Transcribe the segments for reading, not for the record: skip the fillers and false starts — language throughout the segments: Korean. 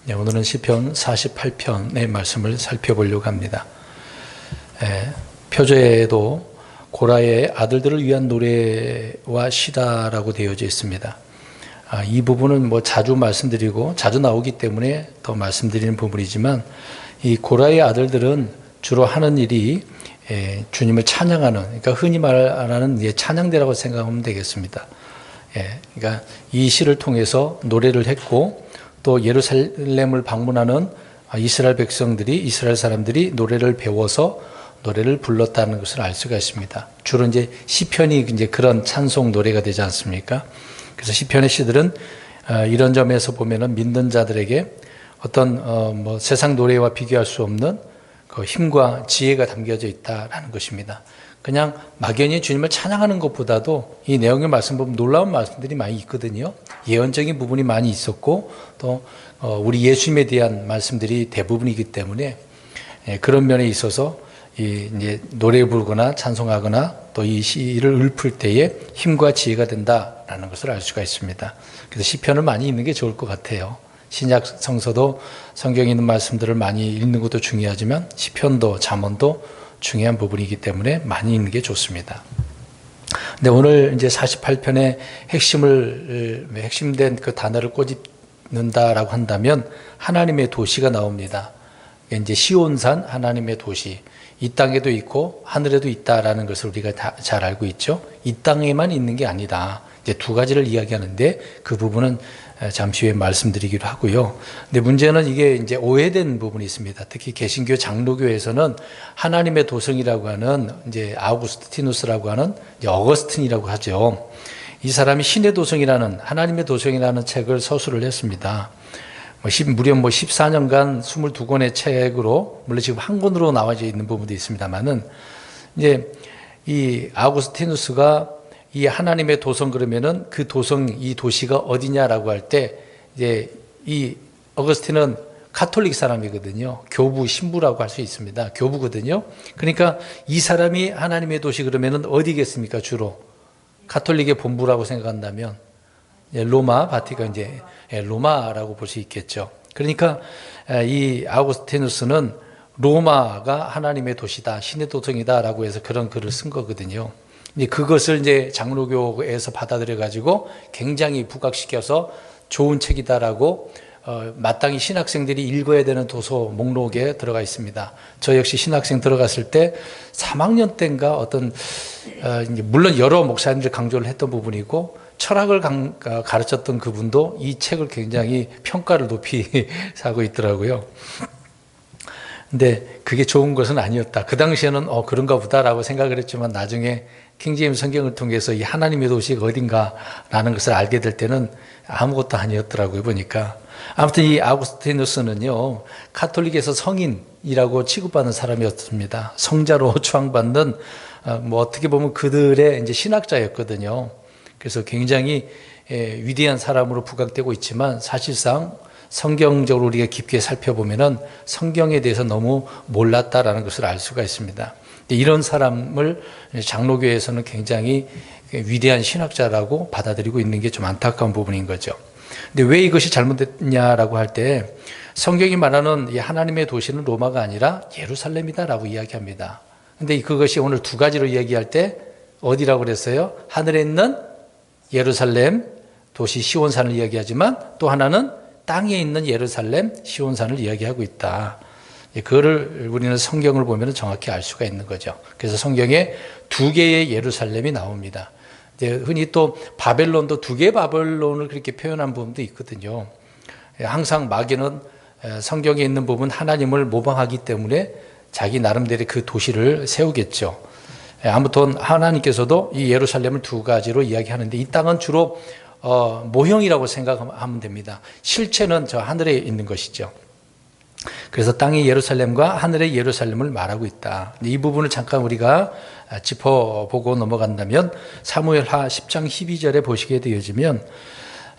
네, 오늘은 시편 48편의 말씀을 살펴보려고 합니다. 표제에도 고라의 아들들을 위한 노래와 시다라고 되어져 있습니다. 이 부분은 자주 말씀드리고 자주 나오기 때문에 더 말씀드리는 부분이지만, 이 고라의 아들들은 주로 하는 일이 주님을 찬양하는, 그러니까 흔히 말하는 찬양대라고 생각하면 되겠습니다. 그러니까 이 시를 통해서 노래를 했고, 또 예루살렘을 방문하는 이스라엘 백성들이, 이스라엘 사람들이 노래를 배워서 노래를 불렀다는 것을 알 수가 있습니다. 주로 이제 시편이 이제 그런 찬송 노래가 되지 않습니까? 그래서 시편의 시들은 이런 점에서 보면은 믿는 자들에게 어떤 세상 노래와 비교할 수 없는 그 힘과 지혜가 담겨져 있다라는 것입니다. 그냥 막연히 주님을 찬양하는 것보다도 이 내용의 말씀 보면 놀라운 말씀들이 많이 있거든요. 예언적인 부분이 많이 있었고, 또 우리 예수님에 대한 말씀들이 대부분이기 때문에 그런 면에 있어서 이제 노래 부르거나 찬송하거나 또 이 시를 읊을 때에 힘과 지혜가 된다라는 것을 알 수가 있습니다. 그래서 시편을 많이 읽는 게 좋을 것 같아요. 신약 성서도 성경에 있는 말씀들을 많이 읽는 것도 중요하지만 시편도 잠언도 중요한 부분이기 때문에 많이 읽는 게 좋습니다. 근데 오늘 이제 48편의 핵심된 그 단어를 꼬집는다라고 한다면 하나님의 도시가 나옵니다. 이제 시온산 하나님의 도시. 이 땅에도 있고 하늘에도 있다라는 것을 우리가 다 잘 알고 있죠. 이 땅에만 있는 게 아니다. 이제 두 가지를 이야기하는데 그 부분은 잠시 후에 말씀드리기로 하고요. 근데 문제는 이게 이제 오해된 부분이 있습니다. 특히 개신교 장로교에서는 하나님의 도성이라고 하는 이제 아우구스티누스라고 하는 이제 어거스틴이라고 하죠. 이 사람이 신의 도성이라는, 하나님의 도성이라는 책을 서술을 했습니다. 무려 14년간 22권의 책으로, 물론 지금 한 권으로 나와져 있는 부분도 있습니다만은, 이제 이 아우구스티누스가 이 하나님의 도성 그러면은 그 도성, 이 도시가 어디냐라고 할 때, 이제 이 어거스틴은 가톨릭 사람이거든요. 교부, 신부라고 할 수 있습니다. 교부거든요. 그러니까 이 사람이 하나님의 도시 그러면은 어디겠습니까? 주로 가톨릭의 본부라고 생각한다면 로마, 바티칸, 이제 로마라고 볼 수 있겠죠. 그러니까 이 아우구스티누스는 로마가 하나님의 도시다, 신의 도성이다라고 해서 그런 글을 쓴 거거든요. 그것을 이제 장로교에서 받아들여 가지고 굉장히 부각시켜서 좋은 책이다라고 마땅히 신학생들이 읽어야 되는 도서 목록에 들어가 있습니다. 저 역시 신학생 들어갔을 때 3학년 때인가 물론 여러 목사님들 강조를 했던 부분이고, 철학을 가르쳤던 그분도 이 책을 굉장히 평가를 높이 하고 있더라고요. 근데 그게 좋은 것은 아니었다. 그 당시에는 그런가 보다라고 생각을 했지만, 나중에 킹제임스 성경을 통해서 이 하나님의 도시가 어딘가라는 것을 알게 될 때는 아무것도 아니었더라고요, 보니까. 아무튼 이 아우구스티누스는요, 가톨릭에서 성인이라고 취급받는 사람이었습니다. 성자로 추앙받는, 어떻게 보면 그들의 이제 신학자였거든요. 그래서 굉장히 위대한 사람으로 부각되고 있지만, 사실상 성경적으로 우리가 깊게 살펴보면은 성경에 대해서 너무 몰랐다라는 것을 알 수가 있습니다. 이런 사람을 장로교에서는 굉장히 위대한 신학자라고 받아들이고 있는 게 좀 안타까운 부분인 거죠. 근데 왜 이것이 잘못됐냐라고 할 때, 성경이 말하는 이 하나님의 도시는 로마가 아니라 예루살렘이다라고 이야기합니다. 근데 그것이 오늘 두 가지로 이야기할 때 어디라고 그랬어요? 하늘에 있는 예루살렘 도시 시온산을 이야기하지만, 또 하나는 땅에 있는 예루살렘 시온산을 이야기하고 있다. 그거를 우리는 성경을 보면 정확히 알 수가 있는 거죠. 그래서 성경에 두 개의 예루살렘이 나옵니다. 흔히 또 바벨론도 두 개의 바벨론을 그렇게 표현한 부분도 있거든요. 항상 마귀는 성경에 있는 부분 하나님을 모방하기 때문에 자기 나름대로 그 도시를 세우겠죠. 아무튼 하나님께서도 이 예루살렘을 두 가지로 이야기하는데, 이 땅은 주로 모형이라고 생각하면 됩니다. 실체는 저 하늘에 있는 것이죠. 그래서 땅의 예루살렘과 하늘의 예루살렘을 말하고 있다. 이 부분을 잠깐 우리가 짚어보고 넘어간다면, 사무엘하 10장 12절에 보시게 되어지면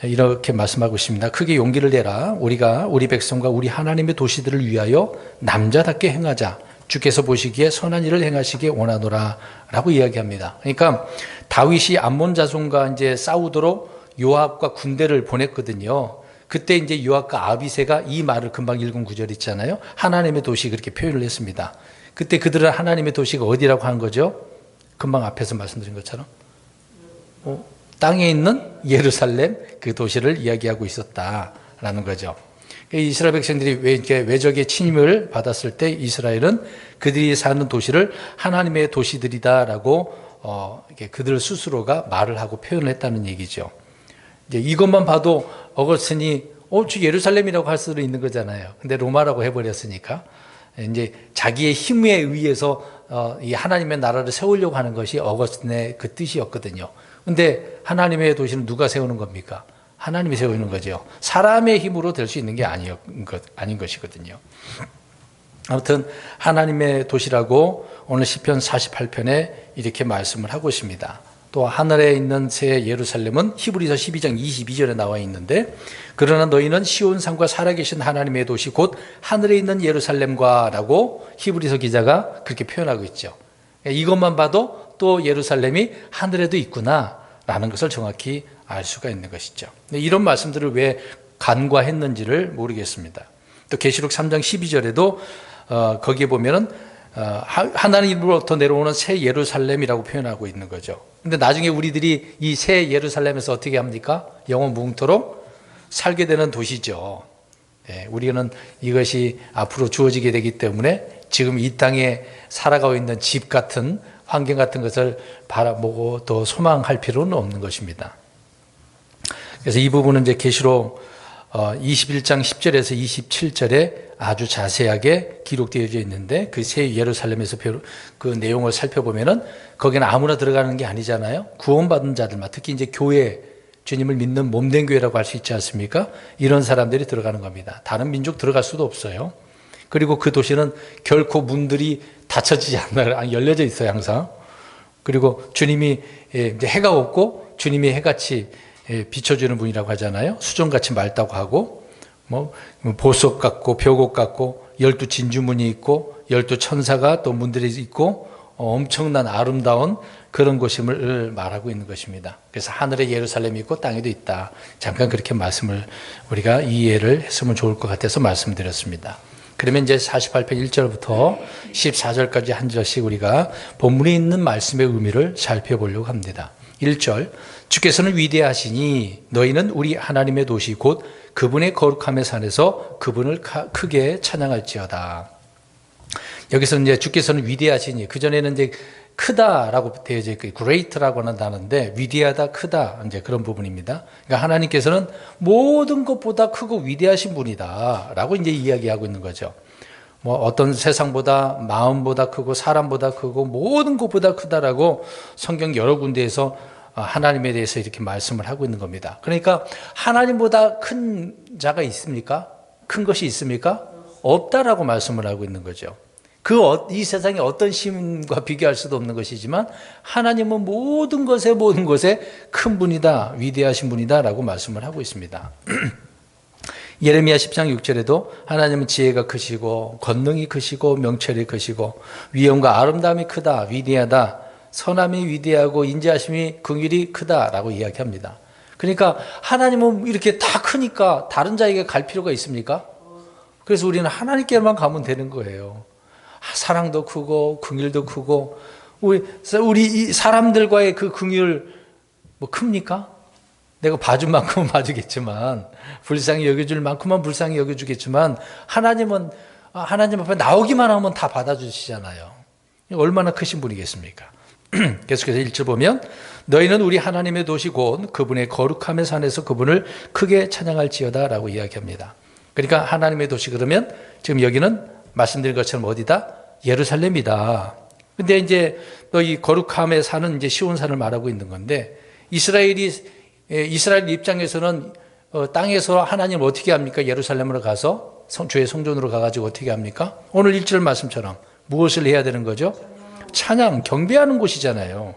이렇게 말씀하고 있습니다. 크게 용기를 내라. 우리가 우리 백성과 우리 하나님의 도시들을 위하여 남자답게 행하자. 주께서 보시기에 선한 일을 행하시기에 원하노라 라고 이야기합니다. 그러니까 다윗이 암몬 자손과 이제 싸우도록 요압과 군대를 보냈거든요. 그때 이제 요압과 아비새가 이 말을 금방 읽은 구절 있잖아요. 하나님의 도시 그렇게 표현을 했습니다. 그때 그들은 하나님의 도시가 어디라고 한 거죠? 금방 앞에서 말씀드린 것처럼 땅에 있는 예루살렘 그 도시를 이야기하고 있었다라는 거죠. 이스라엘 백성들이 외적의 침입을 받았을 때 이스라엘은 그들이 사는 도시를 하나님의 도시들이다라고 그들 스스로가 말을 하고 표현을 했다는 얘기죠. 이제 이것만 봐도 어거스틴이 저 예루살렘이라고 할 수도 있는 거잖아요. 근데 로마라고 해버렸으니까 이제 자기의 힘에 의해서 이 하나님의 나라를 세우려고 하는 것이 어거스틴의 그 뜻이었거든요. 근데 하나님의 도시는 누가 세우는 겁니까? 하나님이 세우는 거죠. 사람의 힘으로 될 수 있는 게 아닌 것이거든요. 아무튼 하나님의 도시라고 오늘 시편 48편에 이렇게 말씀을 하고 있습니다. 또 하늘에 있는 새 예루살렘은 히브리서 12장 22절에 나와 있는데 그러나 너희는 시온산과 살아계신 하나님의 도시 곧 하늘에 있는 예루살렘과 라고 히브리서 기자가 그렇게 표현하고 있죠. 이것만 봐도 또 예루살렘이 하늘에도 있구나 라는 것을 정확히 알 수가 있는 것이죠. 이런 말씀들을 왜 간과했는지를 모르겠습니다. 또 계시록 3장 12절에도 거기에 보면은 하나님으로부터 내려오는 새 예루살렘이라고 표현하고 있는 거죠. 근데 나중에 우리들이 이 새 예루살렘에서 어떻게 합니까? 영원 무궁토록 살게 되는 도시죠. 우리는 이것이 앞으로 주어지게 되기 때문에 지금 이 땅에 살아가고 있는 집 같은 환경 같은 것을 바라보고 또 소망할 필요는 없는 것입니다. 그래서 이 부분은 이제 계시록 21장 10절에서 27절에 아주 자세하게 기록되어져 있는데 그 새 예루살렘에서 그 내용을 살펴보면은 거기는 아무나 들어가는 게 아니잖아요. 구원받은 자들만, 특히 이제 교회, 주님을 믿는 몸된 교회라고 할 수 있지 않습니까? 이런 사람들이 들어가는 겁니다. 다른 민족 들어갈 수도 없어요. 그리고 그 도시는 결코 문들이 닫혀지지 않아요. 열려져 있어요, 항상. 그리고 주님이 이제 해가 없고 주님이 해같이 비춰주는 분이라고 하잖아요. 수정같이 맑다고 하고 보석 같고 벽옥 같고 12 진주문이 있고 12 천사가 또 문들이 있고 엄청난 아름다운 그런 곳임을 말하고 있는 것입니다. 그래서 하늘에 예루살렘이 있고 땅에도 있다. 잠깐 그렇게 말씀을 우리가 이해를 했으면 좋을 것 같아서 말씀드렸습니다. 그러면 이제 48편 1절부터 14절까지 한 절씩 우리가 본문에 있는 말씀의 의미를 살펴보려고 합니다. 1절, 주께서는 위대하시니 너희는 우리 하나님의 도시 곧 그분의 거룩함의 산에서 그분을 크게 찬양할지어다. 여기서는 이제 주께서는 위대하시니, 그전에는 이제 크다라고 되어져 있고 great라고 하는 단어인데 위대하다, 크다 이제 그런 부분입니다. 그러니까 하나님께서는 모든 것보다 크고 위대하신 분이다라고 이제 이야기하고 있는 거죠. 어떤 세상보다 마음보다 크고 사람보다 크고 모든 것보다 크다라고 성경 여러 군데에서 하나님에 대해서 이렇게 말씀을 하고 있는 겁니다. 그러니까 하나님보다 큰 자가 있습니까? 큰 것이 있습니까? 없다라고 말씀을 하고 있는 거죠. 이 세상에 어떤 신과 비교할 수도 없는 것이지만 하나님은 모든 것에 큰 분이다, 위대하신 분이다 라고 말씀을 하고 있습니다. 예레미야 10장 6절에도 하나님은 지혜가 크시고 권능이 크시고 명철이 크시고 위엄과 아름다움이 크다, 위대하다, 선함이 위대하고 인자하심이 긍휼이 크다라고 이야기합니다. 그러니까 하나님은 이렇게 다 크니까 다른 자에게 갈 필요가 있습니까? 그래서 우리는 하나님께만 가면 되는 거예요. 사랑도 크고 긍휼도 크고 우리 이 사람들과의 그 긍휼 큽니까? 내가 봐준 만큼은 봐주겠지만 불쌍히 여겨줄 만큼은 불쌍히 여겨주겠지만 하나님은 하나님 앞에 나오기만 하면 다 받아주시잖아요. 얼마나 크신 분이겠습니까? 계속해서 1절 보면 너희는 우리 하나님의 도시 곧 그분의 거룩함의 산에서 그분을 크게 찬양할지어다 라고 이야기합니다. 그러니까 하나님의 도시 그러면 지금 여기는 말씀드린 것처럼 어디다? 예루살렘이다. 근데 이제 또 이 거룩함의 산은 이제 시온산을 말하고 있는 건데 이스라엘 입장에서는 땅에서 하나님을 어떻게 합니까? 예루살렘으로 가서 주의 성전으로 가가지고 어떻게 합니까? 오늘 1절 말씀처럼 무엇을 해야 되는 거죠? 찬양, 경배하는 곳이잖아요.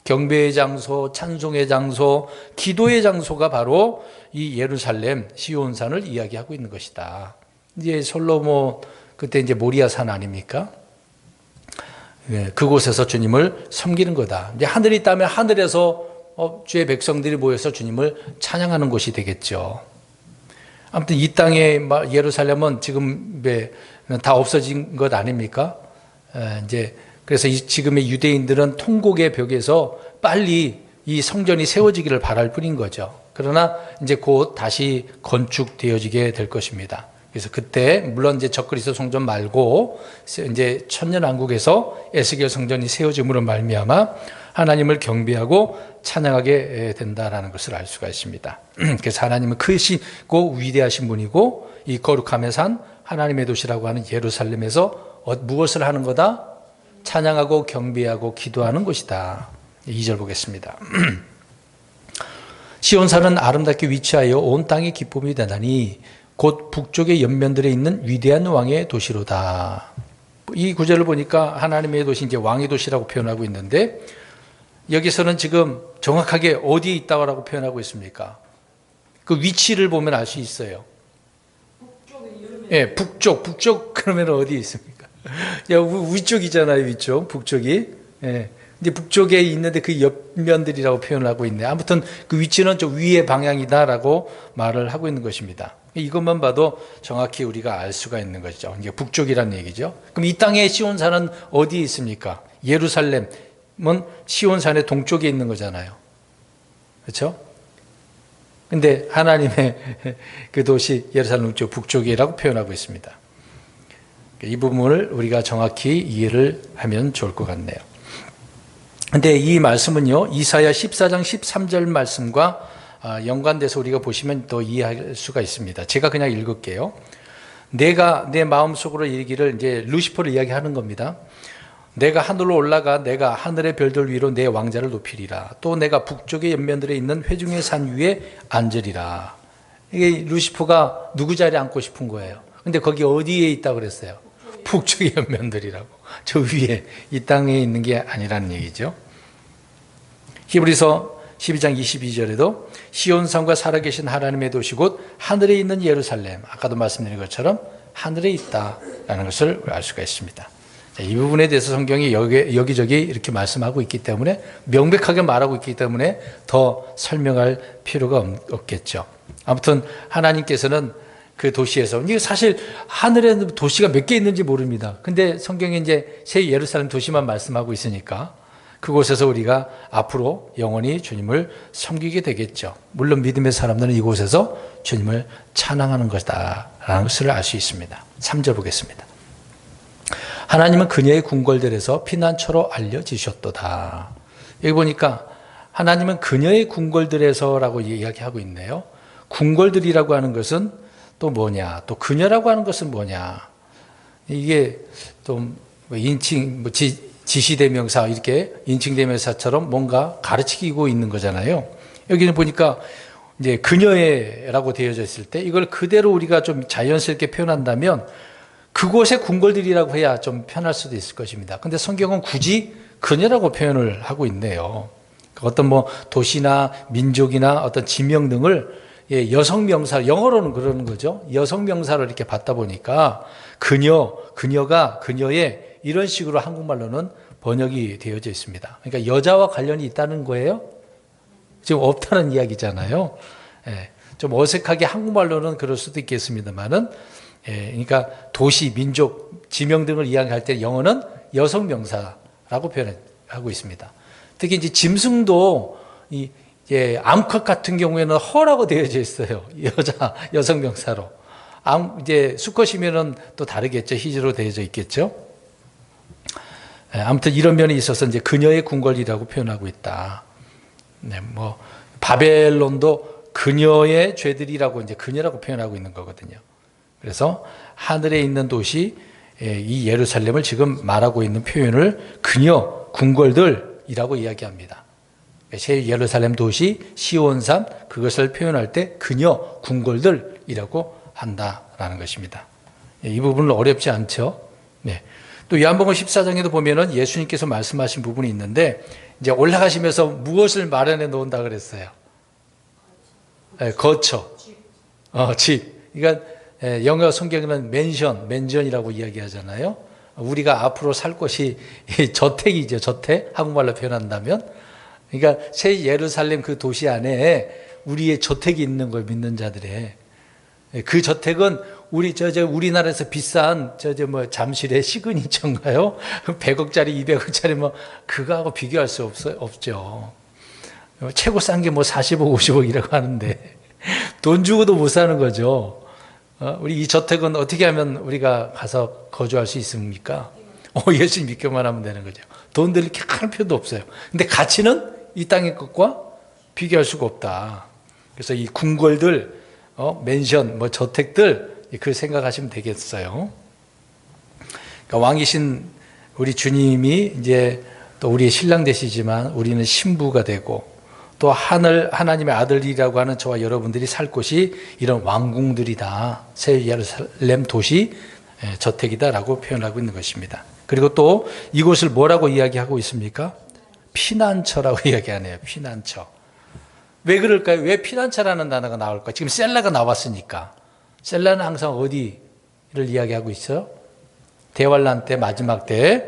경배의 장소, 찬송의 장소, 기도의 장소가 바로 이 예루살렘 시온산을 이야기하고 있는 것이다. 이제 솔로몬 그때 이제 모리아산 아닙니까? 그곳에서 주님을 섬기는 거다. 이제 하늘이 있다면 하늘에서 주의 백성들이 모여서 주님을 찬양하는 곳이 되겠죠. 아무튼 이 땅의 예루살렘은 지금 다 없어진 것 아닙니까? 이제 그래서 지금의 유대인들은 통곡의 벽에서 빨리 이 성전이 세워지기를 바랄 뿐인 거죠. 그러나 이제 곧 다시 건축되어지게 될 것입니다. 그래서 그때 물론 이제 적그리스도 성전 말고 이제 천년왕국에서 에스겔 성전이 세워짐으로 말미암아 하나님을 경배하고 찬양하게 된다라는 것을 알 수가 있습니다. 그래서 하나님은 크시고 위대하신 분이고 이 거룩함의 산 하나님의 도시라고 하는 예루살렘에서 무엇을 하는 거다? 찬양하고 경배하고 기도하는 곳이다. 2절 보겠습니다. 시온산은 아름답게 위치하여 온 땅의 기쁨이 되나니 곧 북쪽의 연면들에 있는 위대한 왕의 도시로다. 이 구절을 보니까 하나님의 도시, 이제 왕의 도시라고 표현하고 있는데 여기서는 지금 정확하게 어디에 있다고 표현하고 있습니까? 그 위치를 보면 알 수 있어요. 예, 북쪽 그러면 어디에 있습니까? 위쪽이잖아요, 위쪽, 북쪽이. 예. 이제 북쪽에 있는데 그 옆면들이라고 표현하고 있네. 아무튼 그 위치는 저 위의 방향이다라고 말을 하고 있는 것입니다. 이것만 봐도 정확히 우리가 알 수가 있는 것이죠. 이제 북쪽이라는 얘기죠. 그럼 이 땅의 시온산은 어디에 있습니까? 예루살렘은 시온산의 동쪽에 있는 거잖아요. 그렇죠? 근데 하나님의 그 도시 예루살렘 동쪽 북쪽이라고 표현하고 있습니다. 이 부분을 우리가 정확히 이해를 하면 좋을 것 같네요. 근데 이 말씀은요, 이사야 14장 13절 말씀과 연관돼서 우리가 보시면 더 이해할 수가 있습니다. 제가 그냥 읽을게요. 내가 내 마음속으로 이르기를, 이제 루시퍼를 이야기하는 겁니다. 내가 하늘로 올라가 내가 하늘의 별들 위로 내 왕자를 높이리라. 또 내가 북쪽의 연면들에 있는 회중의 산 위에 앉으리라. 이게 루시퍼가 누구 자리에 앉고 싶은 거예요. 근데 거기 어디에 있다고 그랬어요? 북쪽의 연면들이라고. 저 위에, 이 땅에 있는 게 아니라는 얘기죠. 히브리서 12장 22절에도 시온산과 살아계신 하나님의 도시 곧 하늘에 있는 예루살렘, 아까도 말씀드린 것처럼 하늘에 있다라는 것을 알 수가 있습니다. 이 부분에 대해서 성경이 여기저기 이렇게 말씀하고 있기 때문에, 명백하게 말하고 있기 때문에 더 설명할 필요가 없겠죠. 아무튼 하나님께서는 그 도시에서, 이게 사실 하늘에 도시가 몇 개 있는지 모릅니다. 근데 성경에 이제 새 예루살렘 도시만 말씀하고 있으니까 그곳에서 우리가 앞으로 영원히 주님을 섬기게 되겠죠. 물론 믿음의 사람들은 이곳에서 주님을 찬양하는 것이다 라는 것을 알 수 있습니다. 3절 보겠습니다. 하나님은 그녀의 궁궐들에서 피난처로 알려지셨도다. 여기 보니까 하나님은 그녀의 궁궐들에서라고 이야기하고 있네요. 궁궐들이라고 하는 것은 또 뭐냐, 또 그녀라고 하는 것은 뭐냐, 이게 또 인칭, 지시대명사, 이렇게 인칭대명사처럼 뭔가 가르치고 있는 거잖아요. 여기는 보니까 이제 그녀의라고 되어져 있을 때 이걸 그대로 우리가 좀 자연스럽게 표현한다면 그곳의 궁궐들이라고 해야 좀 편할 수도 있을 것입니다. 근데 성경은 굳이 그녀라고 표현을 하고 있네요. 어떤 도시나 민족이나 어떤 지명 등을 여성 명사, 영어로는 그러는 거죠. 여성 명사로 이렇게 받다 보니까 그녀가, 그녀의 이런 식으로 한국말로는 번역이 되어져 있습니다. 그러니까 여자와 관련이 있다는 거예요? 지금 없다는 이야기잖아요. 좀 어색하게 한국말로는 그럴 수도 있겠습니다만은, 그러니까 도시, 민족, 지명 등을 이야기할 때 영어는 여성 명사라고 표현하고 있습니다. 특히 이제 짐승도 암컷 같은 경우에는 허라고 되어져 있어요. 여성 명사로. 이제 수컷이면은 또 다르겠죠. 히즈로 되어져 있겠죠. 아무튼 이런 면이 있어서 이제 그녀의 궁궐이라고 표현하고 있다. 바벨론도 그녀의 죄들이라고 이제 그녀라고 표현하고 있는 거거든요. 그래서 하늘에 있는 도시, 이 예루살렘을 지금 말하고 있는 표현을 그녀, 궁궐들이라고 이야기합니다. 새 예루살렘 도시, 시온산, 그것을 표현할 때 그녀, 궁궐들이라고 한다라는 것입니다. 이 부분은 어렵지 않죠. 네. 또 요한복음 14장에도 보면은 예수님께서 말씀하신 부분이 있는데, 이제 올라가시면서 무엇을 마련해 놓은다 그랬어요? 거처. 집. 그러니까 영어 성경에는 맨션이라고 이야기하잖아요. 우리가 앞으로 살 곳이 저택이죠. 저택. 한국말로 표현한다면. 그러니까 새 예루살렘 그 도시 안에 우리의 저택이 있는 걸 믿는 자들의. 그 저택은 우리나라에서 비싼 잠실의 시그니처인가요? 100억짜리, 200억짜리 그거하고 비교할 수 없죠. 최고 싼 게 40억, 50억이라고 하는데 돈 주고도 못 사는 거죠. 우리 이 저택은 어떻게 하면 우리가 가서 거주할 수 있습니까? 예수님 믿기만 하면 되는 거죠. 돈 들일 게 할 필요도 없어요. 근데 가치는 이 땅의 것과 비교할 수가 없다. 그래서 이 궁궐들, 맨션, 저택들, 그 생각하시면 되겠어요. 그러니까 왕이신 우리 주님이 이제 또 우리의 신랑 되시지만 우리는 신부가 되고 또 하나님의 아들이라고 하는 저와 여러분들이 살 곳이 이런 왕궁들이다. 새 예루살렘 도시 저택이다라고 표현하고 있는 것입니다. 그리고 또 이곳을 뭐라고 이야기하고 있습니까? 피난처라고 이야기하네요. 피난처. 왜 그럴까요? 왜 피난처라는 단어가 나올까? 지금 셀라가 나왔으니까. 셀라는 항상 어디를 이야기하고 있어요? 대환란 때, 마지막 때.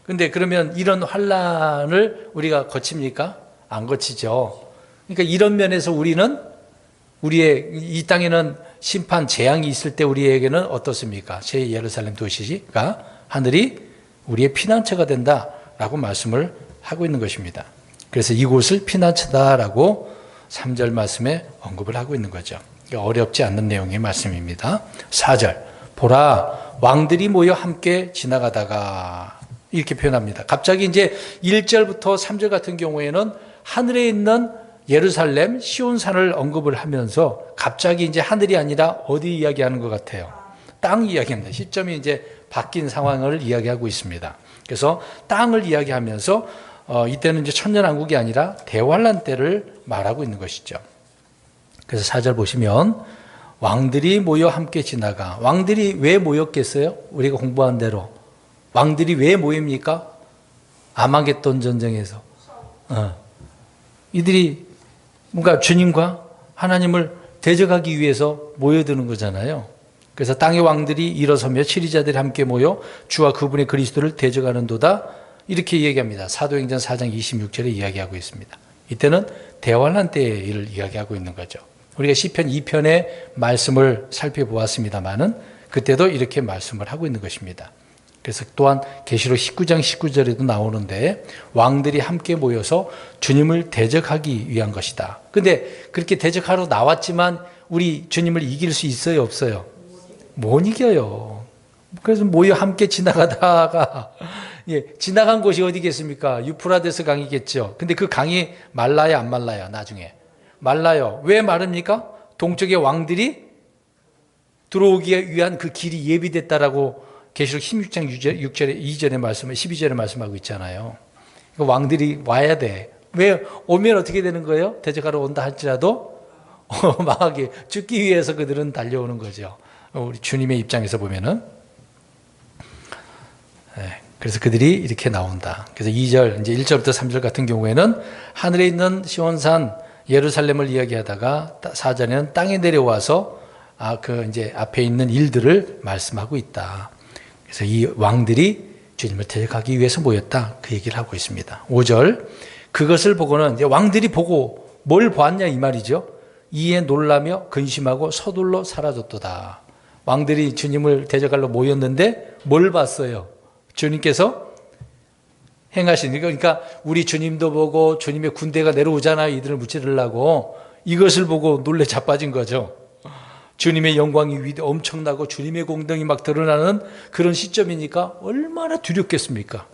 근데 그러면 이런 환란을 우리가 거칩니까? 안 거치죠. 그러니까 이런 면에서 우리는 우리의 이 땅에는 심판 재앙이 있을 때 우리에게는 어떻습니까? 새 예루살렘 도시가 하늘이 우리의 피난처가 된다라고 말씀을 하고 있는 것입니다. 그래서 이곳을 피난처다라고 3절 말씀에 언급을 하고 있는 거죠. 어렵지 않는 내용의 말씀입니다. 4절 보라 왕들이 모여 함께 지나가다가 이렇게 표현합니다. 갑자기 이제 1절부터 3절 같은 경우에는 하늘에 있는 예루살렘 시온산을 언급을 하면서 갑자기 이제 하늘이 아니라 어디 이야기하는 것 같아요? 땅 이야기합니다. 시점이 이제 바뀐 상황을 이야기하고 있습니다. 그래서 땅을 이야기하면서 이때는 이제 천년왕국이 아니라 대환란 때를 말하고 있는 것이죠. 그래서 4절 보시면 왕들이 모여 함께 지나가. 왕들이 왜 모였겠어요? 우리가 공부한 대로. 왕들이 왜 모입니까? 아마겟돈 전쟁에서. 이들이 뭔가 주님과 하나님을 대적하기 위해서 모여드는 거잖아요. 그래서 땅의 왕들이 일어서며 치리자들이 함께 모여 주와 그분의 그리스도를 대적하는도다. 이렇게 얘기합니다. 사도행전 4장 26절에 이야기하고 있습니다. 이때는 대환란 때의 일을 이야기하고 있는 거죠. 우리가 시편 2편의 말씀을 살펴보았습니다마는 그때도 이렇게 말씀을 하고 있는 것입니다. 그래서 또한 계시록 19장 19절에도 나오는데 왕들이 함께 모여서 주님을 대적하기 위한 것이다. 근데 그렇게 대적하러 나왔지만 우리 주님을 이길 수 있어요, 없어요? 못 이겨요. 그래서 모여 함께 지나가다가 지나간 곳이 어디겠습니까? 유프라데스 강이겠죠. 근데 그 강이 말라요, 안 말라요? 나중에 말라요. 왜 마릅니까? 동쪽의 왕들이 들어오기 위한 그 길이 예비됐다라고 계시록 16장 6절에 2절에 말씀, 12절에 말씀하고 있잖아요. 왕들이 와야 돼. 왜 오면 어떻게 되는 거예요? 대적하러 온다 할지라도 망하게 죽기 위해서 그들은 달려오는 거죠. 우리 주님의 입장에서 보면은. 그래서 그들이 이렇게 나온다. 그래서 2절, 이제 1절부터 3절 같은 경우에는 하늘에 있는 시온산 예루살렘을 이야기하다가 4절에는 땅에 내려와서 이제 앞에 있는 일들을 말씀하고 있다. 그래서 이 왕들이 주님을 대적하기 위해서 모였다. 그 얘기를 하고 있습니다. 5절, 그것을 보고는 이제 왕들이 보고 뭘 보았냐 이 말이죠. 이에 놀라며 근심하고 서둘러 사라졌도다. 왕들이 주님을 대적하러 모였는데 뭘 봤어요? 주님께서 행하신, 그러니까 우리 주님도 보고 주님의 군대가 내려오잖아요. 이들을 무찌르려고. 이것을 보고 놀래 자빠진 거죠. 주님의 영광이 엄청나고 주님의 공덕이 막 드러나는 그런 시점이니까 얼마나 두렵겠습니까?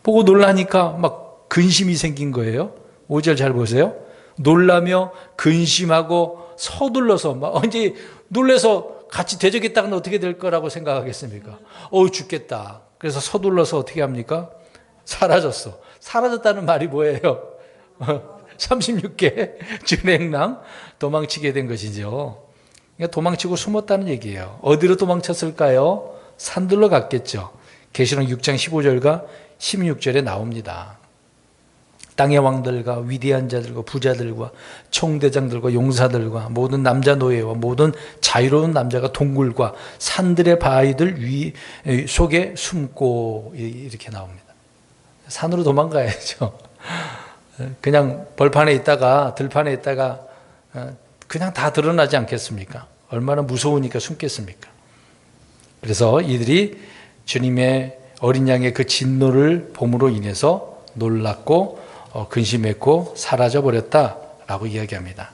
보고 놀라니까 막 근심이 생긴 거예요. 5절 잘 보세요. 놀라며 근심하고 서둘러서 막 언제 놀래서 같이 대적했다가는 어떻게 될 거라고 생각하겠습니까? 죽겠다. 그래서 서둘러서 어떻게 합니까? 사라졌어. 사라졌다는 말이 뭐예요? 36개 준행랑 도망치게 된 것이죠. 그러니까 도망치고 숨었다는 얘기예요. 어디로 도망쳤을까요? 산들로 갔겠죠. 계시록 6장 15절과 16절에 나옵니다. 땅의 왕들과 위대한 자들과 부자들과 총대장들과 용사들과 모든 남자 노예와 모든 자유로운 남자가 동굴과 산들의 바위들 속에 숨고 이렇게 나옵니다. 산으로 도망가야죠. 그냥 벌판에 있다가 들판에 있다가 그냥 다 드러나지 않겠습니까? 얼마나 무서우니까 숨겠습니까? 그래서 이들이 주님의 어린 양의 그 진노를 봄으로 인해서 놀랐고 근심했고 사라져버렸다라고 이야기합니다.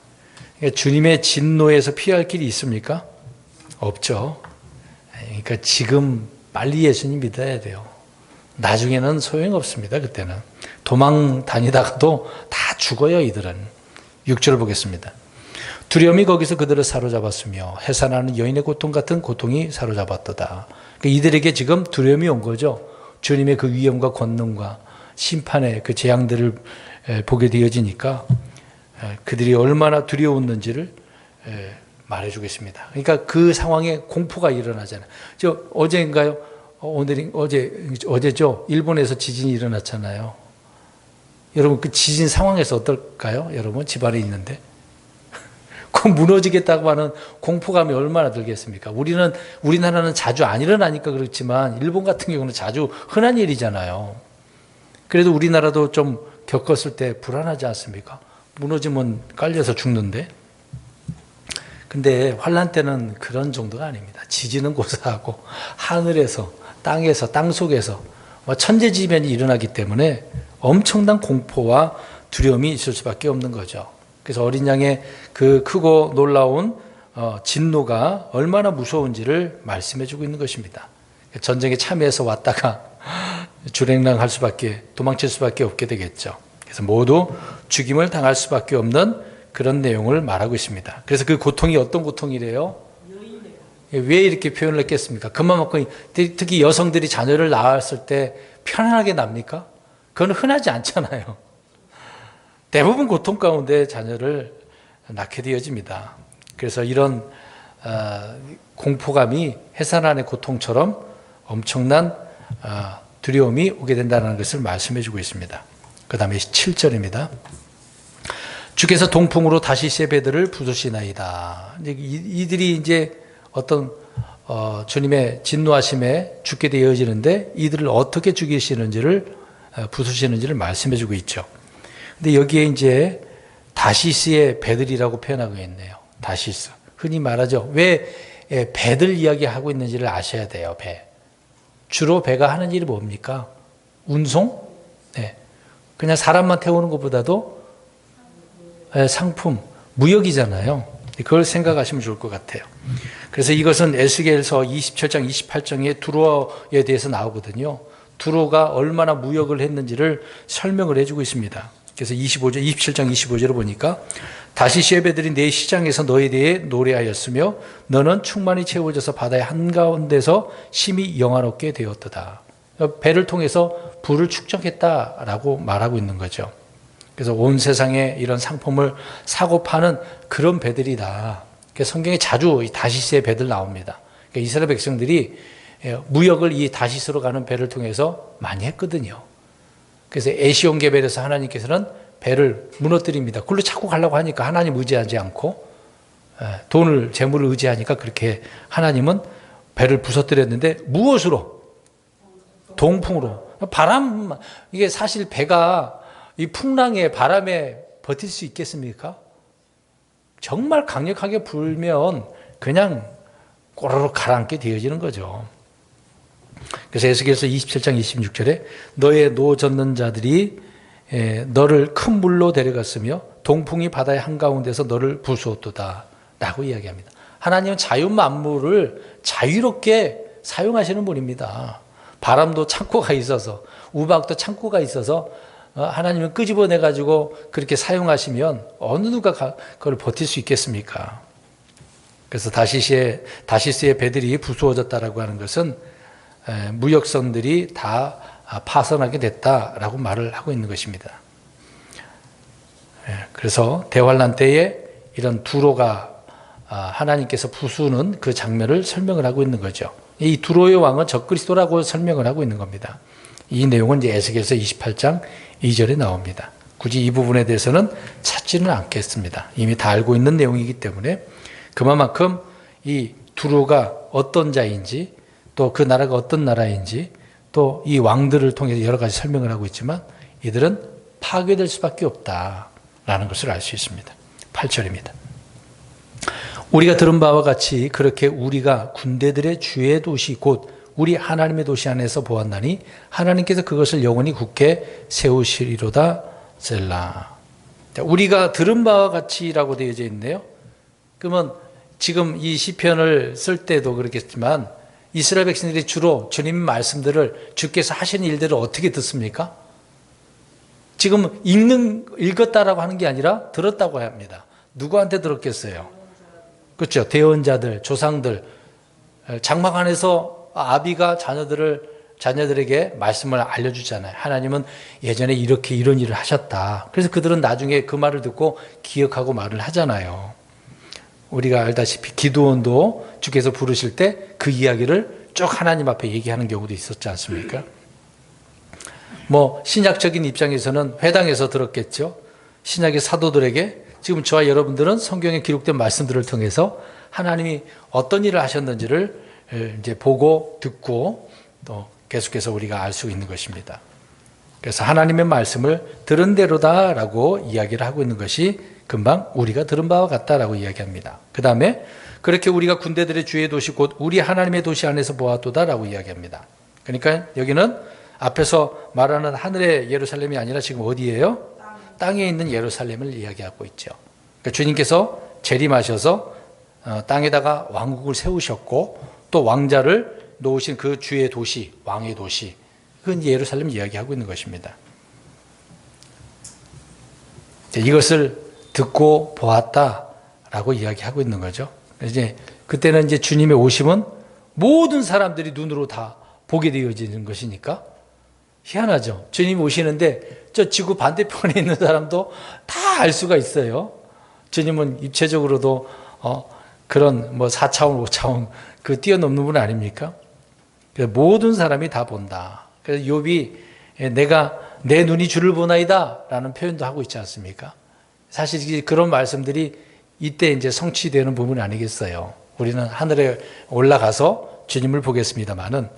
그러니까 주님의 진노에서 피할 길이 있습니까? 없죠. 그러니까 지금 빨리 예수님 믿어야 돼요. 나중에는 소용없습니다. 그때는 도망 다니다가도 다 죽어요. 이들은. 6절을 보겠습니다. 두려움이 거기서 그들을 사로잡았으며 해산하는 여인의 고통 같은 고통이 사로잡았도다. 그러니까 이들에게 지금 두려움이 온 거죠. 주님의 그 위엄과 권능과 심판의 그 재앙들을 보게 되어지니까 그들이 얼마나 두려웠는지를 말해주겠습니다. 그러니까 그 상황에 공포가 일어나잖아요. 저 어제인가요? 어제죠. 일본에서 지진이 일어났잖아요. 여러분 그 지진 상황에서 어떨까요? 여러분 집안에 있는데 꼭 무너지겠다고 하는 공포감이 얼마나 들겠습니까? 우리나라는 자주 안 일어나니까 그렇지만 일본 같은 경우는 자주 흔한 일이잖아요. 그래도 우리나라도 좀 겪었을 때 불안하지 않습니까? 무너지면 깔려서 죽는데. 근데 환란 때는 그런 정도가 아닙니다. 지진은 고사하고 하늘에서 땅에서 땅속에서 천재지변이 일어나기 때문에 엄청난 공포와 두려움이 있을 수밖에 없는 거죠. 그래서 어린 양의 그 크고 놀라운 진노가 얼마나 무서운지를 말씀해주고 있는 것입니다. 전쟁에 참여해서 왔다가 주랭랑할 수밖에 도망칠 수밖에 없게 되겠죠. 그래서 모두 죽임을 당할 수밖에 없는 그런 내용을 말하고 있습니다. 그래서 그 고통이 어떤 고통이래요? 왜 이렇게 표현을 했겠습니까? 그만큼 특히 여성들이 자녀를 낳았을 때 편안하게 납니까? 그건 흔하지 않잖아요. 대부분 고통 가운데 자녀를 낳게 되어집니다. 그래서 이런 공포감이 해산안의 고통처럼 엄청난 두려움이 오게 된다는 것을 말씀해 주고 있습니다. 그 다음에 7절입니다. 주께서 동풍으로 다시스의 배들을 부수시나이다. 이들이 이제 어떤 주님의 진노하심에 죽게 되어지는데 이들을 어떻게 죽이시는지를 부수시는지를 말씀해 주고 있죠. 근데 여기에 이제 다시스의 배들이라고 표현하고 있네요. 다시스. 흔히 말하죠. 왜 배들 이야기하고 있는지를 아셔야 돼요. 배. 주로 배가 하는 일이 뭡니까? 운송? 네. 그냥 사람만 태우는 것보다도 상품, 무역이잖아요. 그걸 생각하시면 좋을 것 같아요. 그래서 이것은 에스겔서 27장, 28장에 두로에 대해서 나오거든요. 두로가 얼마나 무역을 했는지를 설명을 해주고 있습니다. 그래서 27장 25절을 보니까 다시스의 배들이 내 시장에서 너에 대해 노래하였으며 너는 충만히 채워져서 바다의 한가운데서 심히 영화롭게 되었도다. 배를 통해서 부를 축적했다라고 말하고 있는 거죠. 그래서 온 세상에 이런 상품을 사고 파는 그런 배들이다. 성경에 자주 다시스의 배들 나옵니다. 그러니까 이스라엘 백성들이 무역을 이 다시스로 가는 배를 통해서 많이 했거든요. 그래서 에시온게벨에서 하나님께서는 배를 무너뜨립니다. 그걸로 찾고 가려고 하니까 하나님 의지하지 않고 돈을, 재물을 의지하니까 그렇게 하나님은 배를 부서뜨렸는데 무엇으로? 동풍으로. 바람, 이게 사실 배가 이 풍랑에 바람에 버틸 수 있겠습니까? 정말 강력하게 불면 그냥 꼬르륵 가라앉게 되어지는 거죠. 그래서 에스겔서 27장 26절에 너의 노 젓는 자들이 너를 큰 물로 데려갔으며 동풍이 바다의 한가운데서 너를 부수었도다 라고 이야기합니다. 하나님은 자연 만물을 자유롭게 사용하시는 분입니다. 바람도 창고가 있어서 우박도 창고가 있어서 하나님은 끄집어내가지고 그렇게 사용하시면 어느 누가 그걸 버틸 수 있겠습니까? 그래서 다시스의 배들이 부수어졌다라고 하는 것은 무역선들이 다 파선하게 됐다라고 말을 하고 있는 것입니다. 그래서 대환란 때에 이런 두로가 하나님께서 부수는 그 장면을 설명을 하고 있는 거죠. 이 두로의 왕은 적그리스도라고 설명을 하고 있는 겁니다. 이 내용은 이제 에스겔서 28장 2절에 나옵니다. 굳이 이 부분에 대해서는 찾지는 않겠습니다. 이미 다 알고 있는 내용이기 때문에 그만큼 이 두로가 어떤 자인지 또 그 나라가 어떤 나라인지 또 이 왕들을 통해서 여러 가지 설명을 하고 있지만 이들은 파괴될 수밖에 없다라는 것을 알 수 있습니다. 8절입니다. 우리가 들은 바와 같이 그렇게 우리가 군대들의 주의 도시 곧 우리 하나님의 도시 안에서 보았나니 하나님께서 그것을 영원히 굳게 세우시리로다. 셀라. 우리가 들은 바와 같이라고 되어져 있네요. 그러면 지금 이 시편을 쓸 때도 그렇겠지만 이스라엘 백성들이 주로 주님의 말씀들을 주께서 하시는 일들을 어떻게 듣습니까? 지금 읽었다라고 하는 게 아니라 들었다고 합니다. 누구한테 들었겠어요? 그렇죠. 대언자들, 조상들, 장막 안에서 아비가 자녀들에게 말씀을 알려주잖아요. 하나님은 예전에 이렇게 이런 일을 하셨다. 그래서 그들은 나중에 그 말을 듣고 기억하고 말을 하잖아요. 우리가 알다시피 기드온도 주께서 부르실 때 그 이야기를 쭉 하나님 앞에 얘기하는 경우도 있었지 않습니까? 신약적인 입장에서는 회당에서 들었겠죠. 신약의 사도들에게 지금 저와 여러분들은 성경에 기록된 말씀들을 통해서 하나님이 어떤 일을 하셨는지를 이제 보고 듣고 또 계속해서 우리가 알 수 있는 것입니다. 그래서 하나님의 말씀을 들은 대로다라고 이야기를 하고 있는 것이 금방 우리가 들은 바와 같다라고 이야기합니다. 그 다음에 그렇게 우리가 군대들의 주의 도시 곧 우리 하나님의 도시 안에서 보았도다라고 이야기합니다. 그러니까 여기는 앞에서 말하는 하늘의 예루살렘이 아니라 지금 어디예요? 땅에 있는 예루살렘을 이야기하고 있죠. 그러니까 주님께서 재림하셔서 땅에다가 왕국을 세우셨고 또 왕자를 놓으신 그 주의 도시, 왕의 도시, 그건 예루살렘 이야기하고 있는 것입니다. 이것을 듣고 보았다라고 이야기하고 있는 거죠. 이제 그때는 이제 주님의 오심은 모든 사람들이 눈으로 다 보게 되어지는 것이니까 희한하죠. 주님 오시는데 저 지구 반대편에 있는 사람도 다 알 수가 있어요. 주님은 입체적으로도 그런 4차원, 5차원 그 뛰어넘는 분 아닙니까? 모든 사람이 다 본다. 그래서 욥이 내가 내 눈이 주를 보나이다 라는 표현도 하고 있지 않습니까? 사실 그런 말씀들이 이때 이제 성취되는 부분 아니겠어요. 우리는 하늘에 올라가서 주님을 보겠습니다만은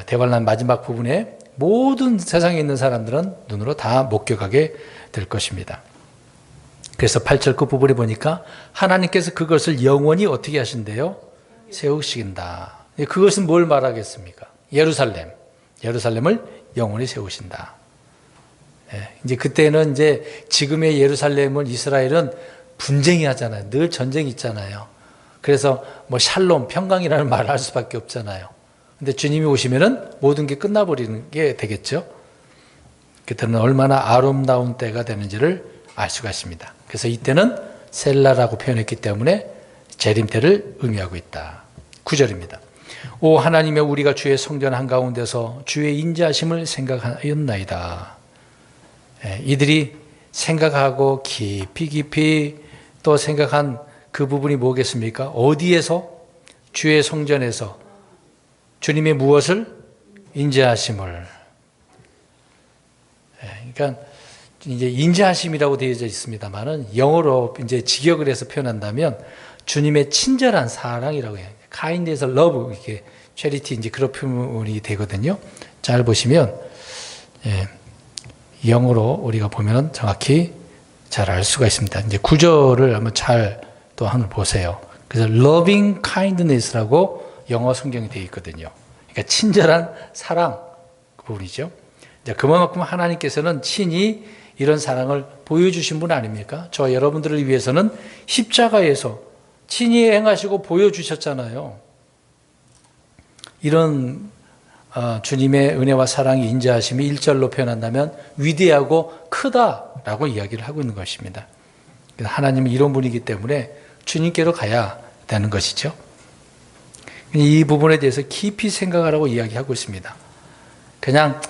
대관람 마지막 부분에 모든 세상에 있는 사람들은 눈으로 다 목격하게 될 것입니다. 그래서 8절 그 부분에 보니까 하나님께서 그것을 영원히 어떻게 하신대요? 세우신다. 그것은 뭘 말하겠습니까? 예루살렘을 영원히 세우신다. 이제 그때는 이제 지금의 예루살렘은 이스라엘은 분쟁이 하잖아요. 늘 전쟁이 있잖아요. 그래서 샬롬, 평강이라는 말을 할 수밖에 없잖아요. 근데 주님이 오시면은 모든 게 끝나버리는 게 되겠죠. 그때는 얼마나 아름다운 때가 되는지를 알 수가 있습니다. 그래서 이때는 셀라라고 표현했기 때문에 재림 때를 의미하고 있다. 9절입니다. 오 하나님여 우리가 주의 성전 한가운데서 주의 인자하심을 생각하였나이다. 이들이 생각하고 깊이 또 생각한 그 부분이 뭐겠습니까? 어디에서? 주의 성전에서 주님의 무엇을? 인자하심을. 그러니까 이제 인자하심이라고 되어져 있습니다만은 영어로 이제 직역을 해서 표현한다면 주님의 친절한 사랑이라고 해요. kindness, love 이렇게 charity 이제 그런 표현이 되거든요. 잘 보시면 영어로 우리가 보면 정확히 잘 알 수가 있습니다. 이제 구절을 한번 잘 또 한번 보세요. 그래서 loving kindness라고 영어 성경이 되어 있거든요. 그러니까 친절한 사랑 그 부분이죠. 그만큼 하나님께서는 친히 이런 사랑을 보여주신 분 아닙니까? 저와 여러분들을 위해서는 십자가에서 친히 행하시고 보여주셨잖아요. 이런 주님의 은혜와 사랑이 인자하심이 1절로 표현한다면 위대하고 크다라고 이야기를 하고 있는 것입니다. 하나님은 이런 분이기 때문에 주님께로 가야 되는 것이죠. 이 부분에 대해서 깊이 생각하라고 이야기하고 있습니다. 그냥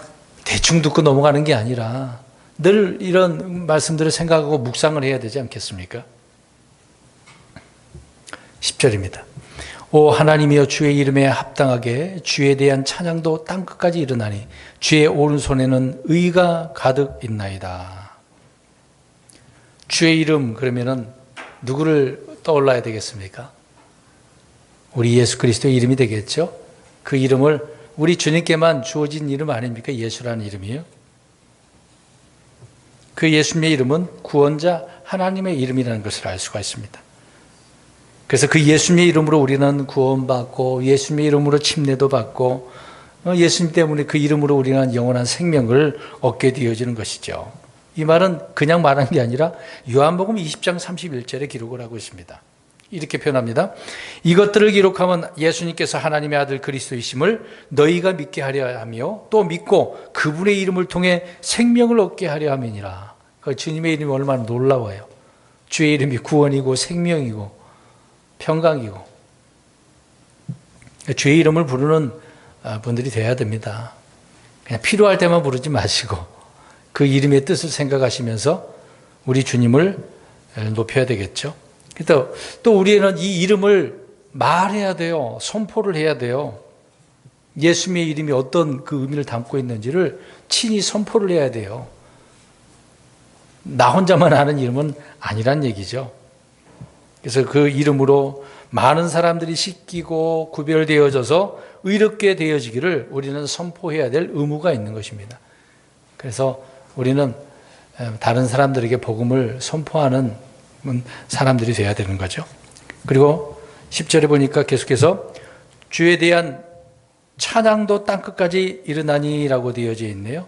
대충 듣고 넘어가는 게 아니라 늘 이런 말씀들을 생각하고 묵상을 해야 되지 않겠습니까? 10절입니다. 오 하나님이여 주의 이름에 합당하게 주에 대한 찬양도 땅끝까지 일어나니 주의 오른손에는 의가 가득 있나이다. 주의 이름 그러면은 누구를 떠올라야 되겠습니까? 우리 예수 그리스도의 이름이 되겠죠? 그 이름을 우리 주님께만 주어진 이름 아닙니까? 예수라는 이름이요. 그 예수님의 이름은 구원자 하나님의 이름이라는 것을 알 수가 있습니다. 그래서 그 예수님의 이름으로 우리는 구원받고 예수님의 이름으로 침례도 받고 예수님 때문에 그 이름으로 우리는 영원한 생명을 얻게 되어지는 것이죠. 이 말은 그냥 말한 게 아니라 요한복음 20장 31절에 기록을 하고 있습니다. 이렇게 표현합니다. 이것들을 기록하면 예수님께서 하나님의 아들 그리스도이심을 너희가 믿게 하려 하며 또 믿고 그분의 이름을 통해 생명을 얻게 하려 함이니라. 그 주님의 이름이 얼마나 놀라워요. 주의 이름이 구원이고 생명이고 평강이고 주의 이름을 부르는 분들이 되어야 됩니다. 그냥 필요할 때만 부르지 마시고 그 이름의 뜻을 생각하시면서 우리 주님을 높여야 되겠죠. 또 우리는 이 이름을 말해야 돼요. 선포를 해야 돼요. 예수님의 이름이 어떤 그 의미를 담고 있는지를 친히 선포를 해야 돼요. 나 혼자만 아는 이름은 아니란 얘기죠. 그래서 그 이름으로 많은 사람들이 씻기고 구별되어져서 의롭게 되어지기를 우리는 선포해야 될 의무가 있는 것입니다. 그래서 우리는 다른 사람들에게 복음을 선포하는 사람들이 되어야 되는 거죠. 그리고 10절에 보니까 계속해서 주에 대한 찬양도 땅끝까지 이르나니라고 되어져 있네요.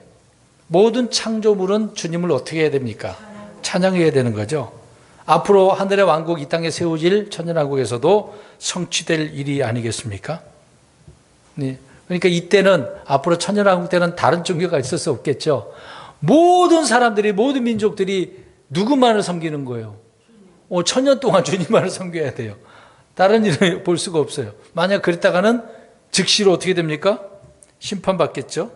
모든 창조물은 주님을 어떻게 해야 됩니까? 찬양해야 되는 거죠. 앞으로 하늘의 왕국 이 땅에 세워질 천년왕국에서도 성취될 일이 아니겠습니까? 네. 그러니까 이때는 앞으로 천년왕국 때는 다른 종교가 있을 수 없겠죠. 모든 사람들이 모든 민족들이 누구만을 섬기는 거예요? 천년 동안 주님만을 섬겨야 돼요. 다른 일을 볼 수가 없어요. 만약 그랬다가는 즉시로 어떻게 됩니까? 심판받겠죠.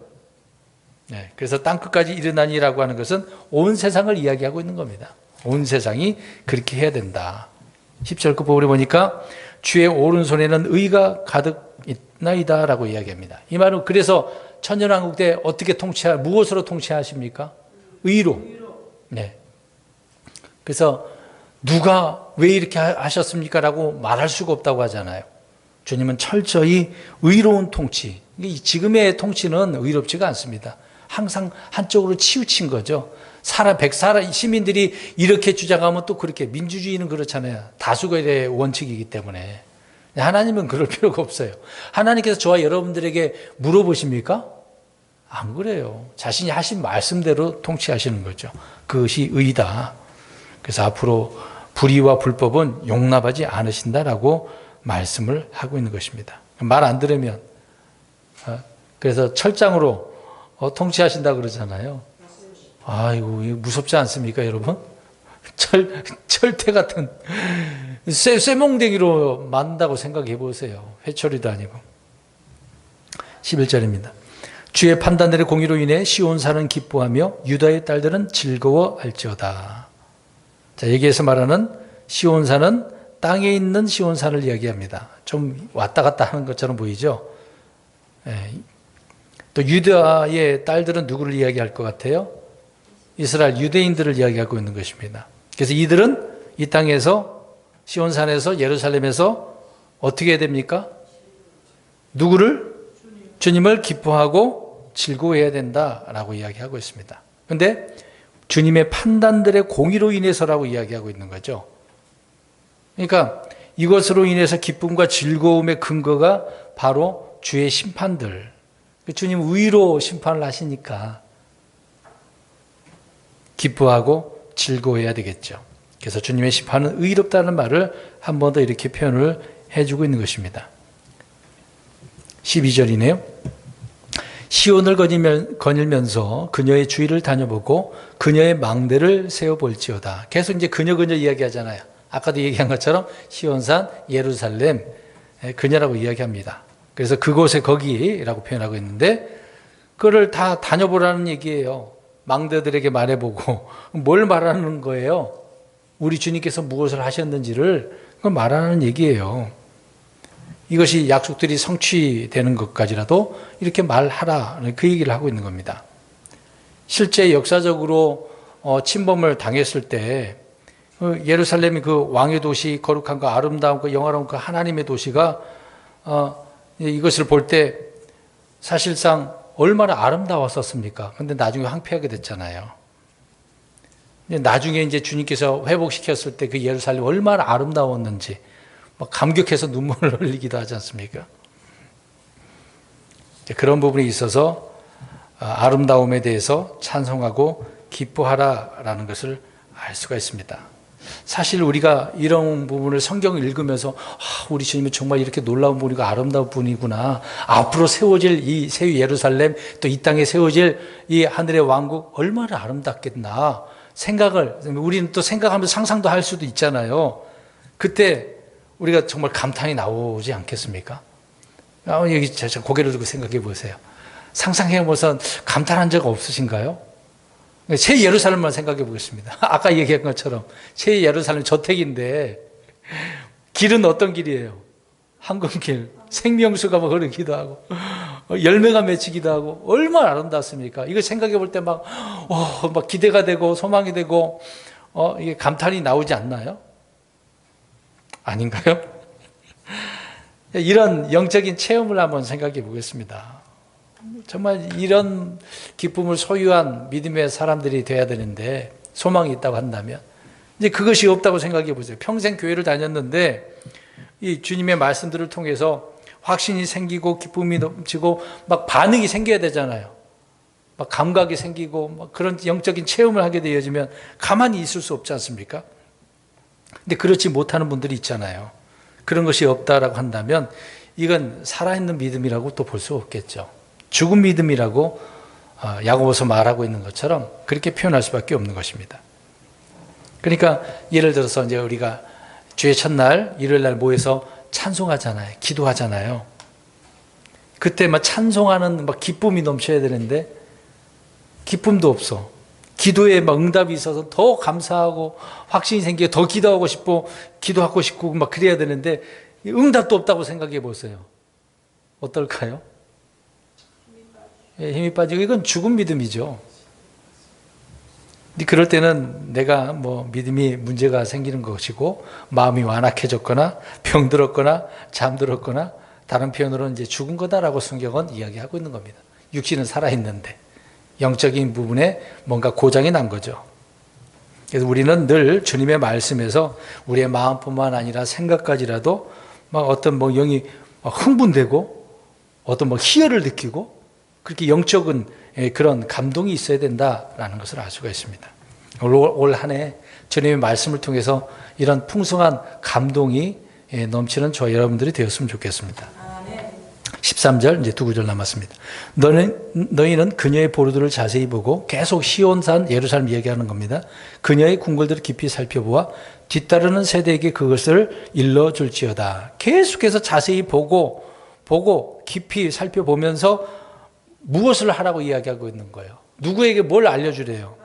네, 그래서 땅끝까지 이르나니라고 하는 것은 온 세상을 이야기하고 있는 겁니다. 온 세상이 그렇게 해야 된다. 10절 끝부분에 보니까 주의 오른손에는 의가 가득 있나이다 라고 이야기합니다. 이 말은 그래서 천년왕국 때 어떻게 무엇으로 통치하십니까? 의로. 네. 그래서 누가 왜 이렇게 하셨습니까? 라고 말할 수가 없다고 하잖아요. 주님은 철저히 의로운 통치. 지금의 통치는 의롭지가 않습니다. 항상 한쪽으로 치우친 거죠. 시민들이 이렇게 주장하면 또 그렇게, 민주주의는 그렇잖아요. 다수결의 원칙이기 때문에. 하나님은 그럴 필요가 없어요. 하나님께서 저와 여러분들에게 물어보십니까? 안 그래요. 자신이 하신 말씀대로 통치하시는 거죠. 그것이 의다. 그래서 앞으로 불의와 불법은 용납하지 않으신다라고 말씀을 하고 있는 것입니다. 말 안 들으면, 그래서 철장으로 통치하신다 그러잖아요. 아이고, 무섭지 않습니까, 여러분? 철퇴 같은 쇠몽댕이로 만다고 생각해 보세요. 회초리도 아니고. 11절입니다. 주의 판단들의 공의로 인해 시온산은 기뻐하며 유다의 딸들은 즐거워할지어다. 자, 여기에서 말하는 시온산은 땅에 있는 시온산을 이야기합니다. 좀 왔다 갔다 하는 것처럼 보이죠? 또 유다의 딸들은 누구를 이야기할 것 같아요? 이스라엘 유대인들을 이야기하고 있는 것입니다. 그래서 이들은 이 땅에서 시온산에서 예루살렘에서 어떻게 해야 됩니까? 누구를? 주님을 기뻐하고 즐거워해야 된다라고 이야기하고 있습니다. 그런데 주님의 판단들의 공의로 인해서라고 이야기하고 있는 거죠. 그러니까 이것으로 인해서 기쁨과 즐거움의 근거가 바로 주의 심판들. 주님 의로 심판을 하시니까 기뻐하고 즐거워해야 되겠죠. 그래서 주님의 심판은 의롭다는 말을 한 번 더 이렇게 표현을 해주고 있는 것입니다. 12절이네요. 시온을 거닐면서 그녀의 주위를 다녀보고 그녀의 망대를 세워볼지어다. 계속 이제 그녀 이야기하잖아요. 아까도 얘기한 것처럼 시온산, 예루살렘, 그녀라고 이야기합니다. 그래서 그곳에 거기라고 표현하고 있는데 그거를 다 다녀보라는 얘기예요. 망대들에게 말해보고 뭘 말하는 거예요? 우리 주님께서 무엇을 하셨는지를 그걸 말하는 얘기예요. 이것이 약속들이 성취되는 것까지라도 이렇게 말하라, 그 얘기를 하고 있는 겁니다. 실제 역사적으로 침범을 당했을 때 예루살렘이 그 왕의 도시, 거룩한 거, 아름다운 거, 영화로운 그 하나님의 도시가 이것을 볼 때 사실상 얼마나 아름다웠었습니까? 근데 나중에 황폐하게 됐잖아요. 나중에 이제 주님께서 회복시켰을 때 그 예루살렘이 얼마나 아름다웠는지 막 감격해서 눈물을 흘리기도 하지 않습니까? 그런 부분에 있어서 아름다움에 대해서 찬송하고 기뻐하라라는 것을 알 수가 있습니다. 사실 우리가 이런 부분을 성경을 읽으면서 우리 주님이 정말 이렇게 놀라운 분이고 아름다운 분이구나. 앞으로 세워질 이 새 예루살렘, 또 이 땅에 세워질 이 하늘의 왕국 얼마나 아름답겠나 생각을, 우리는 또 생각하면서 상상도 할 수도 있잖아요. 그때 우리가 정말 감탄이 나오지 않겠습니까? 여기 고개를 들고 생각해 보세요. 상상해보면서 감탄한 적 없으신가요? 새 예루살렘만 생각해 보겠습니다. 아까 얘기한 것처럼 새 예루살렘 저택인데 길은 어떤 길이에요? 황금길, 생명수가 막 흐르기도 하고 열매가 맺히기도 하고 얼마나 아름답습니까? 이거 생각해 볼 때 막 기대가 되고 소망이 되고 이게 감탄이 나오지 않나요? 아닌가요? 이런 영적인 체험을 한번 생각해 보겠습니다. 정말 이런 기쁨을 소유한 믿음의 사람들이 돼야 되는데, 소망이 있다고 한다면 이제 그것이 없다고 생각해 보세요. 평생 교회를 다녔는데 이 주님의 말씀들을 통해서 확신이 생기고 기쁨이 넘치고 막 반응이 생겨야 되잖아요. 막 감각이 생기고 막 그런 영적인 체험을 하게 되어지면 가만히 있을 수 없지 않습니까? 근데 그렇지 못하는 분들이 있잖아요. 그런 것이 없다라고 한다면 이건 살아있는 믿음이라고 또 볼 수 없겠죠. 죽은 믿음이라고 야고보서 말하고 있는 것처럼 그렇게 표현할 수밖에 없는 것입니다. 그러니까 예를 들어서 이제 우리가 주의 첫날 일요일 날 모여서 찬송하잖아요. 기도하잖아요. 그때 막 찬송하는 막 기쁨이 넘쳐야 되는데 기쁨도 없어. 기도에 막 응답이 있어서 더 감사하고 확신이 생기고 더 기도하고 싶고 기도하고 싶고 막 그래야 되는데 응답도 없다고 생각해 보세요. 어떨까요? 힘이 빠지고 이건 죽은 믿음이죠. 그럴 때는 내가 믿음이 문제가 생기는 것이고 마음이 완악해졌거나 병들었거나 잠들었거나 다른 표현으로는 이제 죽은 거다라고 성경은 이야기하고 있는 겁니다. 육신은 살아있는데 영적인 부분에 뭔가 고장이 난 거죠. 그래서 우리는 늘 주님의 말씀에서 우리의 마음뿐만 아니라 생각까지라도 막 어떤 영이 흥분되고 어떤 희열을 느끼고 그렇게 영적인 그런 감동이 있어야 된다라는 것을 알 수가 있습니다. 올 한 해 주님의 말씀을 통해서 이런 풍성한 감동이 넘치는 저와 여러분들이 되었으면 좋겠습니다. 13절 이제 두 구절 남았습니다. 너희는 그녀의 보루들을 자세히 보고 계속 시온산 예루살렘 얘기하는 겁니다. 그녀의 궁궐들을 깊이 살펴보아 뒤따르는 세대에게 그것을 일러줄지어다. 계속해서 자세히 보고 깊이 살펴보면서 무엇을 하라고 이야기하고 있는 거예요? 누구에게 뭘 알려주래요?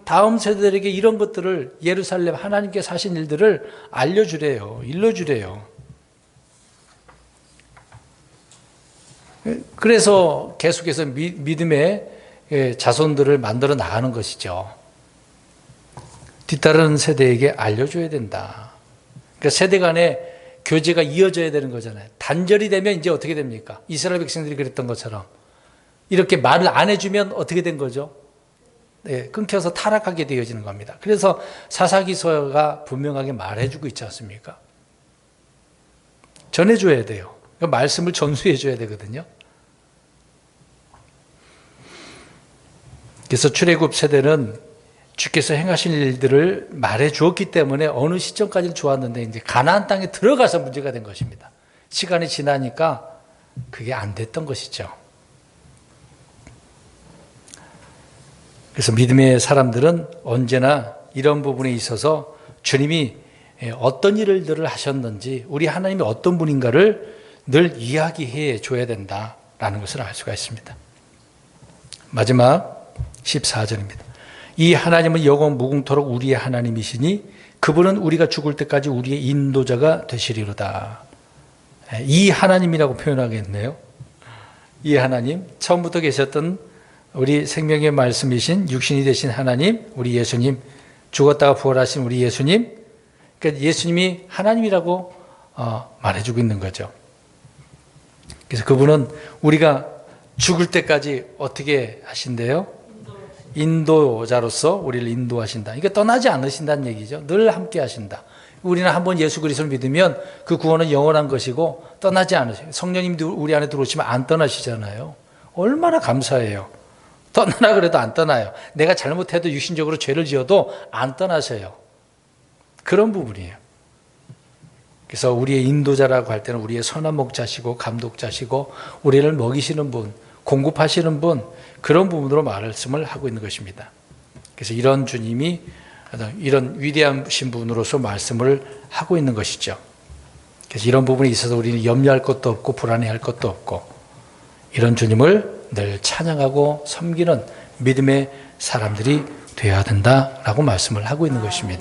다음 세대들에게 이런 것들을 예루살렘 하나님께서 하신 일들을 알려주래요. 일러주래요. 그래서 계속해서 믿음의 자손들을 만들어 나가는 것이죠. 뒤따르는 세대에게 알려줘야 된다. 그러니까 세대 간에 교제가 이어져야 되는 거잖아요. 단절이 되면 이제 어떻게 됩니까? 이스라엘 백성들이 그랬던 것처럼 이렇게 말을 안 해주면 어떻게 된 거죠? 네, 끊겨서 타락하게 되어지는 겁니다. 그래서 사사기서가 분명하게 말해주고 있지 않습니까? 전해줘야 돼요. 그러니까 말씀을 전수해줘야 되거든요. 그래서 출애굽 세대는 주께서 행하신 일들을 말해주었기 때문에 어느 시점까지는 좋았는데 이제 가나안 땅에 들어가서 문제가 된 것입니다. 시간이 지나니까 그게 안 됐던 것이죠. 그래서 믿음의 사람들은 언제나 이런 부분에 있어서 주님이 어떤 일들을 하셨는지 우리 하나님이 어떤 분인가를 늘 이야기해 줘야 된다라는 것을 알 수가 있습니다. 마지막 14절입니다. 이 하나님은 영원 무궁토록 우리의 하나님이시니 그분은 우리가 죽을 때까지 우리의 인도자가 되시리로다. 이 하나님이라고 표현하겠네요. 이 하나님, 처음부터 계셨던 우리 생명의 말씀이신 육신이 되신 하나님, 우리 예수님, 죽었다가 부활하신 우리 예수님, 그러니까 예수님이 하나님이라고 말해주고 있는 거죠. 그래서 그분은 우리가 죽을 때까지 어떻게 하신대요? 인도자로서 우리를 인도하신다. 이게 떠나지 않으신다는 얘기죠. 늘 함께 하신다. 우리는 한번 예수 그리스도를 믿으면 그 구원은 영원한 것이고 떠나지 않으세요. 성령님도 우리 안에 들어오시면 안 떠나시잖아요. 얼마나 감사해요. 떠나라 그래도 안 떠나요. 내가 잘못해도 육신적으로 죄를 지어도 안 떠나세요. 그런 부분이에요. 그래서 우리의 인도자라고 할 때는 우리의 선한 목자시고 감독자시고 우리를 먹이시는 분, 공급하시는 분, 그런 부분으로 말씀을 하고 있는 것입니다. 그래서 이런 주님이 이런 위대하신 분으로서 말씀을 하고 있는 것이죠. 그래서 이런 부분에 있어서 우리는 염려할 것도 없고 불안해할 것도 없고 이런 주님을 늘 찬양하고 섬기는 믿음의 사람들이 되어야 된다라고 말씀을 하고 있는 것입니다.